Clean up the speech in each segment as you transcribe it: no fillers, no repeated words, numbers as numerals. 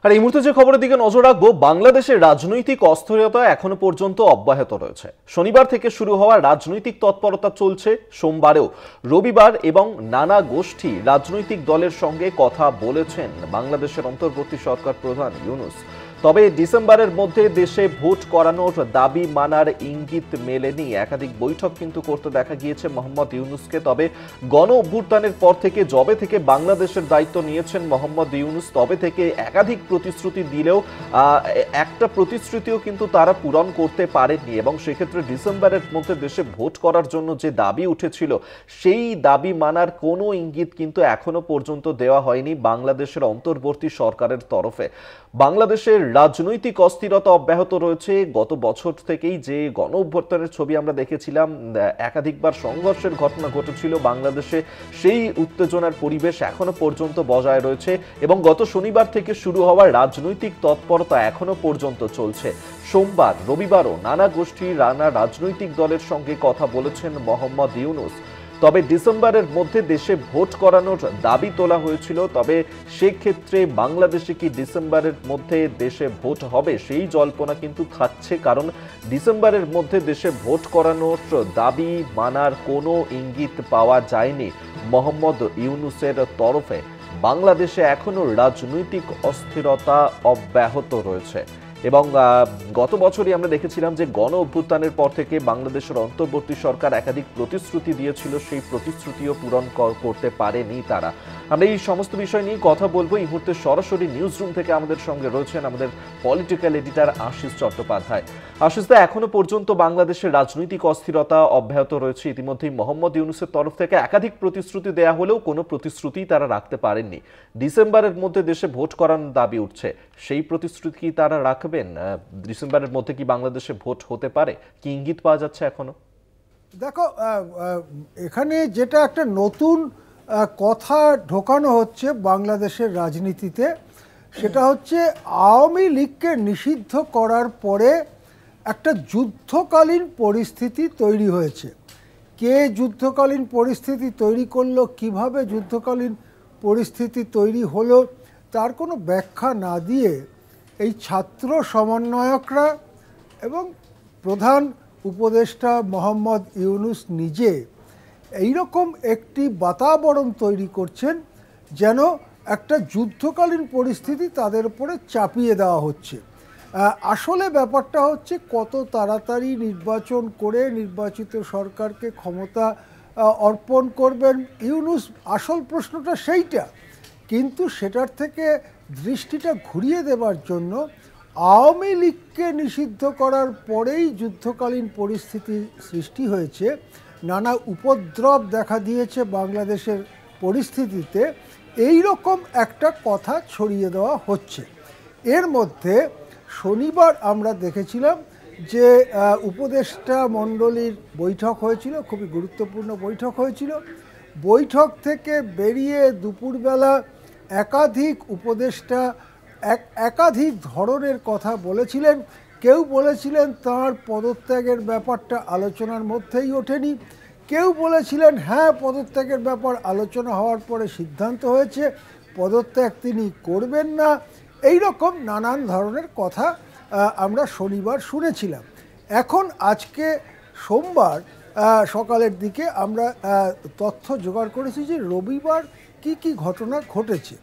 আর এই মুহূর্তে যে খবরের দিকে নজর রাখবো, বাংলাদেশের রাজনৈতিক অস্থিরতা এখনো পর্যন্ত অব্যাহত রয়েছে। শনিবার থেকে শুরু হওয়া রাজনৈতিক তৎপরতা চলছে সোমবারেও। রবিবার এবং নানা গোষ্ঠী রাজনৈতিক দলের সঙ্গে কথা বলেছেন বাংলাদেশের অন্তর্বর্তী সরকার প্রধান ইউনূস। তবে ডিসেম্বরের মধ্যে দেশে ভোট করানোর দাবি মানার ইঙ্গিত মেলেনি। একাধিক বৈঠক কিন্তু করতে দেখা গিয়েছে মোহাম্মদ ইউনূসকে। তবে গণ অভ্যুত্থানের পর থেকে, যবে থেকে বাংলাদেশের দায়িত্ব নিয়েছেন মোহাম্মদ ইউনূস, তবে থেকে একাধিক প্রতিশ্রুতি দিলেও একটা প্রতিশ্রুতিও কিন্তু তারা পূরণ করতে পারেননি। এবং সেক্ষেত্রে ডিসেম্বরের মধ্যে দেশে ভোট করার জন্য যে দাবি উঠেছিল, সেই দাবি মানার কোনো ইঙ্গিত কিন্তু এখনো পর্যন্ত দেওয়া হয়নি বাংলাদেশের অন্তর্বর্তী সরকারের তরফে। বাংলাদেশের রাজনৈতিক অস্থিরতা অব্যাহত রয়েছে। গত বছর থেকেই যে গণ অভ্যুত্থানের ছবি আমরা দেখেছিলাম, একাধিকবার সংঘর্ষের ঘটনা ঘটেছিল বাংলাদেশে, সেই উত্তেজনার পরিবেশ এখনো পর্যন্ত বজায় রয়েছে। এবং গত শনিবার থেকে শুরু হওয়া রাজনৈতিক তৎপরতা এখনো পর্যন্ত চলছে। সোমবার, রবিবারও নানা গোষ্ঠী, নানা রাজনৈতিক দলের সঙ্গে কথা বলেছেন মোহাম্মদ ইউনূস। তবে ডিসেম্বরের মধ্যে দেশে ভোট করানোর দাবি তোলা হয়েছিল। তবে সেক্ষেত্রে বাংলাদেশে কি ডিসেম্বরের মধ্যে দেশে ভোট হবে, সেই জল্পনা কিন্তু থাকছে। কারণ ডিসেম্বরের মধ্যে দেশে ভোট করানোর দাবি মানার কোনো ইঙ্গিত পাওয়া যায়নি মোহাম্মদ ইউনূসের তরফে। বাংলাদেশে এখনো রাজনৈতিক অস্থিরতা অব্যাহত রয়েছে। এবং গত বছরই আমরা দেখেছিলাম যে গণ অভ্যুত্থানের পর থেকে বাংলাদেশের অন্তর্বর্তী সরকার একাধিক প্রতিশ্রুতি দিয়েছিল, সেই প্রতিশ্রুতিও পূরণ করতে পারেনি তারা। আমরা এই সমস্ত বিষয় নিয়ে কথা বলবো। এই মুহূর্তে সরাসরি নিউজ রুম থেকে আমাদের সঙ্গে রয়েছেন আমাদের পলিটিক্যাল এডিটর আশিস চট্টোপাধ্যায়। আশিস দা, এখনো পর্যন্ত বাংলাদেশের রাজনৈতিক অস্থিরতা অব্যাহত রয়েছে। ইতিমধ্যেই মোহাম্মদ ইউনূসের তরফ থেকে একাধিক প্রতিশ্রুতি দেয়া হলেও কোনো প্রতিশ্রুতি তারা রাখতে পারেননি। ডিসেম্বরের মধ্যে দেশে ভোট করানোর দাবি উঠছে, সেই প্রতিশ্রুতি কি তারা রাখবেন? ডিসেম্বরের মধ্যে কি বাংলাদেশে ভোট হতে পারে? কি ইঙ্গিত পাওয়া যাচ্ছে এখনো? দেখো, এখানে যেটা একটা নতুন কথা ঢোকানো হচ্ছে বাংলাদেশের রাজনীতিতে, সেটা হচ্ছে আওয়ামী লীগকে নিষিদ্ধ করার পরে একটা যুদ্ধকালীন পরিস্থিতি তৈরি হয়েছে। কে যুদ্ধকালীন পরিস্থিতি তৈরি করলো, কিভাবে যুদ্ধকালীন পরিস্থিতি তৈরি হলো, তার কোনো ব্যাখ্যা না দিয়ে এই ছাত্র সমন্বয়করা এবং প্রধান উপদেষ্টা মোহাম্মদ ইউনূস নিজে এইরকম একটি বাতাবরণ তৈরি করছেন যেন একটা যুদ্ধকালীন পরিস্থিতি তাদের উপরে চাপিয়ে দেওয়া হচ্ছে। আসলে ব্যাপারটা হচ্ছে কত তাড়াতাড়ি নির্বাচন করে নির্বাচিত সরকারকে ক্ষমতা অর্পণ করবেন ইউনূস, আসল প্রশ্নটা সেইটা। কিন্তু সেটার থেকে দৃষ্টিটা ঘুরিয়ে দেবার জন্য আওয়ামী লীগকে নিষিদ্ধ করার পরেই যুদ্ধকালীন পরিস্থিতি সৃষ্টি হয়েছে, নানা উপদ্রব দেখা দিয়েছে বাংলাদেশের পরিস্থিতিতে, এই রকম একটা কথা ছড়িয়ে দেওয়া হচ্ছে। এর মধ্যে শনিবার আমরা দেখেছিলাম যে উপদেষ্টা মণ্ডলীর বৈঠক হয়েছিল, খুবই গুরুত্বপূর্ণ বৈঠক হয়েছিল। বৈঠক থেকে বেরিয়ে দুপুরবেলা একাধিক উপদেষ্টা একাধিক ধরনের কথা বলেছিলেন। কেউ বলেছিলেন তার পদত্যাগের ব্যাপারটা আলোচনার মধ্যেই ওঠেনি, কেউ বলেছিলেন হ্যাঁ পদত্যাগের ব্যাপার আলোচনা হওয়ার পরে সিদ্ধান্ত হয়েছে পদত্যাগ তিনি করবেন না। এই রকম নানান ধরনের কথা আমরা শনিবার শুনেছিলাম। এখন আজকে সোমবার সকালের দিকে আমরা তথ্য জোগাড় করেছি যে রবিবার কি কি ঘটনা ঘটেছে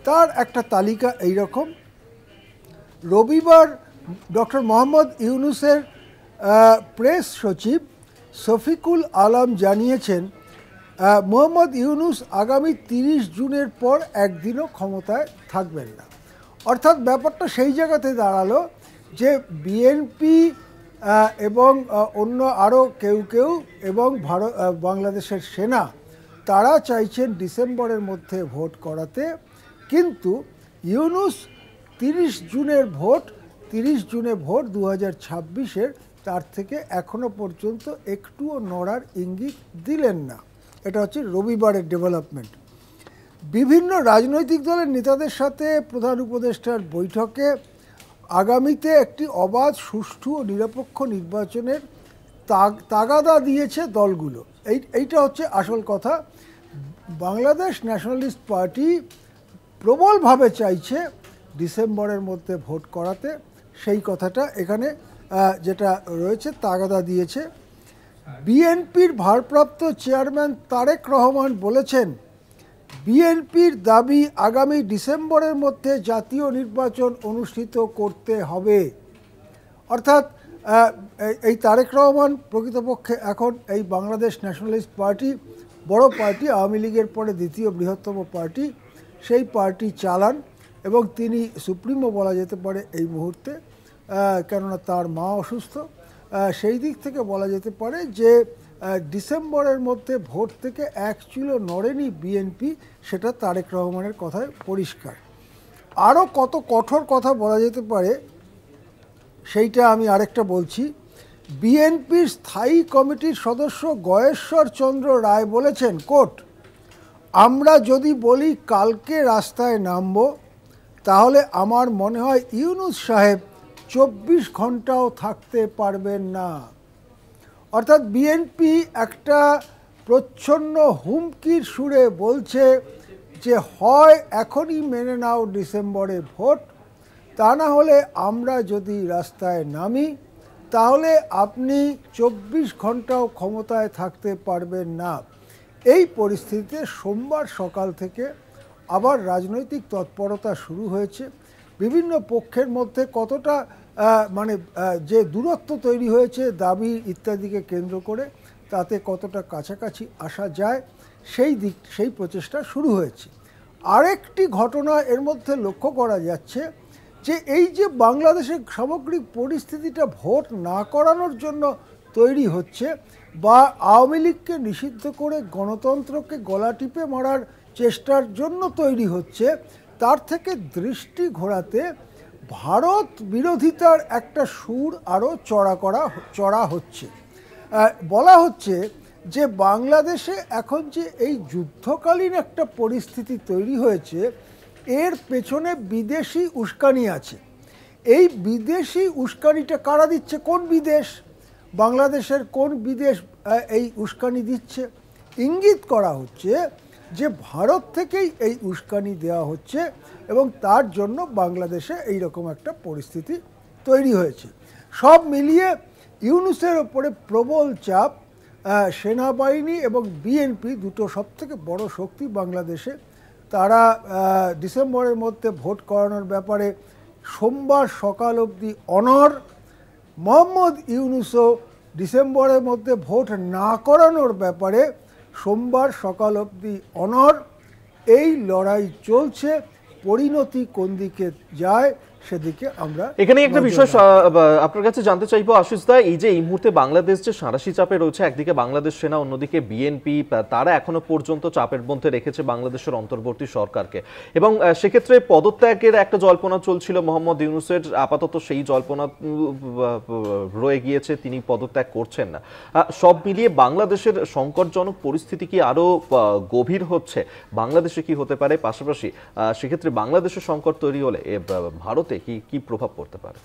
তার একটা তালিকা এই রকম। রবিবার ডক্টর মোহাম্মদ ইউনূসের প্রেস সচিব শফিকুল আলম জানিয়েছেন মোহাম্মদ ইউনূস আগামী 30 জুনের পর একদিনও ক্ষমতায় থাকবেন না। অর্থাৎ ব্যাপারটা সেই জায়গাতে দাঁড়ালো যে বিএনপি এবং অন্য আরও কেউ এবং বাংলাদেশের সেনা তারা চাইছেন ডিসেম্বরের মধ্যে ভোট করাতে, কিন্তু ইউনূস 30 জুনে ভোট 2026-এর, তার থেকে এখনও পর্যন্ত একটুও নড়ার ইঙ্গিত দিলেন না। এটা হচ্ছে রবিবারের ডেভেলপমেন্ট। বিভিন্ন রাজনৈতিক দলের নেতাদের সাথে প্রধান উপদেষ্টার বৈঠকে আগামীতে একটি অবাধ, সুষ্ঠু ও নিরপেক্ষ নির্বাচনের তাগাদা দিয়েছে দলগুলো। এইটা হচ্ছে আসল কথা। বাংলাদেশ ন্যাশনালিস্ট পার্টি প্রবলভাবে চাইছে ডিসেম্বরের মধ্যে ভোট করাতে, সেই কথাটা এখানে যেটা রয়েছে তাগাদা দিয়েছে। বিএনপির ভারপ্রাপ্ত চেয়ারম্যান তারেক রহমান বলেছেন, বিএনপির দাবি আগামী ডিসেম্বরের মধ্যে জাতীয় নির্বাচন অনুষ্ঠিত করতে হবে। অর্থাৎ এই তারেক রহমান প্রকৃতপক্ষে এখন এই বাংলাদেশ ন্যাশনালিস্ট পার্টি, বড় পার্টি, আওয়ামী লীগের পরে দ্বিতীয় বৃহত্তম পার্টি, সেই পার্টি চালান এবং তিনি সুপ্রিমো বলা যেতে পারে এই মুহূর্তে, কেননা তার মা অসুস্থ। সেই দিক থেকে বলা যেতে পারে যে ডিসেম্বরের মধ্যে ভোট থেকে এক চুলো নড়েনি বিএনপি, সেটা তারেক রহমানের কথায় পরিষ্কার। আরও কত কঠোর কথা বলা যেতে পারে সেইটা আমি আরেকটা বলছি। বিএনপির স্থায়ী কমিটির সদস্য গয়েশ্বর চন্দ্র রায় বলেছেন, কোট, আমরা যদি বলি কালকে রাস্তায় নামব, তাহলে আমার মনে হয় ইউনূস সাহেব 24 ঘন্টাও থাকতে পারবেন না। অর্থাৎ বিএনপি একটা প্রচ্ছন্ন হুমকির সুরে বলছে যে হয় এখনই মেনে নাও ডিসেম্বরে ভোট, তা না হলে আমরা যদি রাস্তায় নামি তাহলে আপনি 24 ঘন্টাও ক্ষমতায় থাকতে পারবেন না। এই পরিস্থিতিতে সোমবার সকাল থেকে আবার রাজনৈতিক তৎপরতা শুরু হয়েছে। বিভিন্ন পক্ষের মধ্যে কতটা যে দূরত্ব তৈরি হয়েছে দাবি ইত্যাদিকে কেন্দ্র করে, তাতে কতটা কাছাকাছি আসা যায় সেই প্রচেষ্টা শুরু হয়েছে। আরেকটি ঘটনা এর মধ্যে লক্ষ্য করা যাচ্ছে যে এই যে বাংলাদেশের সামগ্রিক পরিস্থিতিটা ভোট না করানোর জন্য তৈরি হচ্ছে বা আওয়ামী লীগকে নিষিদ্ধ করে গণতন্ত্রকে গলা টিপে মারার চেষ্টার জন্য তৈরি হচ্ছে, তার থেকে দৃষ্টি ঘোরাতে ভারত বিরোধিতার একটা সুর আরও চড়া হচ্ছে। বলা হচ্ছে যে বাংলাদেশে এখন যে এই যুদ্ধকালীন একটা পরিস্থিতি তৈরি হয়েছে, এর পেছনে বিদেশি উস্কানি আছে। এই বিদেশি উস্কানিটা কারা দিচ্ছে? কোন বিদেশ? বাংলাদেশের কোন বিদেশ এই উস্কানি দিচ্ছে? ইঙ্গিত করা হচ্ছে যে ভারত থেকেই এই উস্কানি দেওয়া হচ্ছে এবং তার জন্য বাংলাদেশে এই রকম একটা পরিস্থিতি তৈরি হয়েছে। সব মিলিয়ে ইউনূসের ওপরে প্রবল চাপ। সেনাবাহিনী এবং বিএনপি দুটো সবথেকে বড় শক্তি বাংলাদেশে, তারা ডিসেম্বরের মধ্যে ভোট করানোর ব্যাপারে সোমবার সকাল অবধি অনড়। মোহাম্মদ ইউনূসও ডিসেম্বরের মধ্যে ভোট না করানোর ব্যাপারে সোমবার সকাল অবধি অনড়। এই লড়াই চলছে, পরিণতি কোন দিকে যায় সেদিকে আমরা এখানে একটা বিষয় আপনার কাছে জানতে চাইবো আশিস দা, এই যে এই মুহূর্তে বাংলাদেশ যে সাঁড়াশি চাপে রয়েছে, একদিকে বাংলাদেশ সেনা, অন্যদিকে বিএনপি, তারা এখনো পর্যন্ত চাপের মধ্যে রেখেছে বাংলাদেশের অন্তর্বর্তী সরকারকে এবং সেক্ষেত্রে পদত্যাগের একটা জল্পনা চলছিল মোহাম্মদ ইউনূসের, আপাতত সেই জল্পনা রয়ে গিয়েছে, তিনি পদত্যাগ করছেন না। সব মিলিয়ে বাংলাদেশের সংকটজনক পরিস্থিতি কি আরো গভীর হচ্ছে? বাংলাদেশে কি হতে পারে? পাশাপাশি সেক্ষেত্রে বাংলাদেশের সংকট তৈরি হলে ভারত কি প্রভাব পড়তে পারে?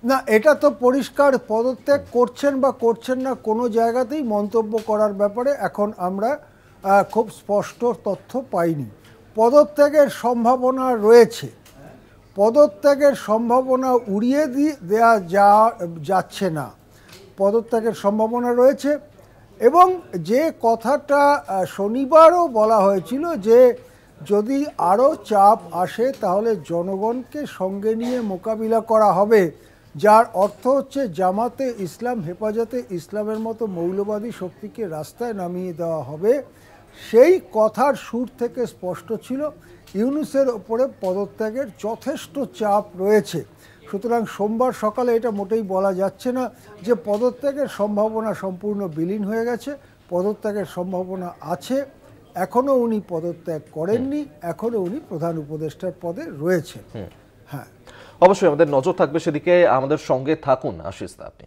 না, এটা তো পরিষ্কার, পদত্যাগ করছেন বা করছেন না কোনো জায়গাতেই মন্তব্য করার ব্যাপারে এখন আমরা খুব স্পষ্ট তথ্য পাইনি। পদত্যাগের সম্ভাবনা রয়েছে, পদত্যাগের সম্ভাবনা উড়িয়ে দেওয়া যাচ্ছে না, পদত্যাগের সম্ভাবনা রয়েছে। এবং যে কথাটা শনিবারও বলা হয়েছিল যে যদি আরও চাপ আসে তাহলে জনগণকে সঙ্গে নিয়ে মোকাবিলা করা হবে, যার অর্থ হচ্ছে জামাতে ইসলাম, হেফাজতে ইসলামের মতো মৌলবাদী শক্তিকে রাস্তায় নামিয়ে দেওয়া হবে, সেই কথার সুর থেকে স্পষ্ট ছিল ইউনূসের ওপরে পদত্যাগের যথেষ্ট চাপ রয়েছে। সুতরাং সোমবার সকালে এটা মোটেই বলা যাচ্ছে না যে পদত্যাগের সম্ভাবনা সম্পূর্ণ বিলীন হয়ে গেছে। পদত্যাগের সম্ভাবনা আছে, এখনও উনি পদত্যাগ করেননি, এখনও উনি প্রধান উপদেষ্টার পদে রয়েছেন। হ্যাঁ, অবশ্যই আমাদের নজর থাকবে সেদিকে, আমাদের সঙ্গে থাকুন আশিস দা আপনি।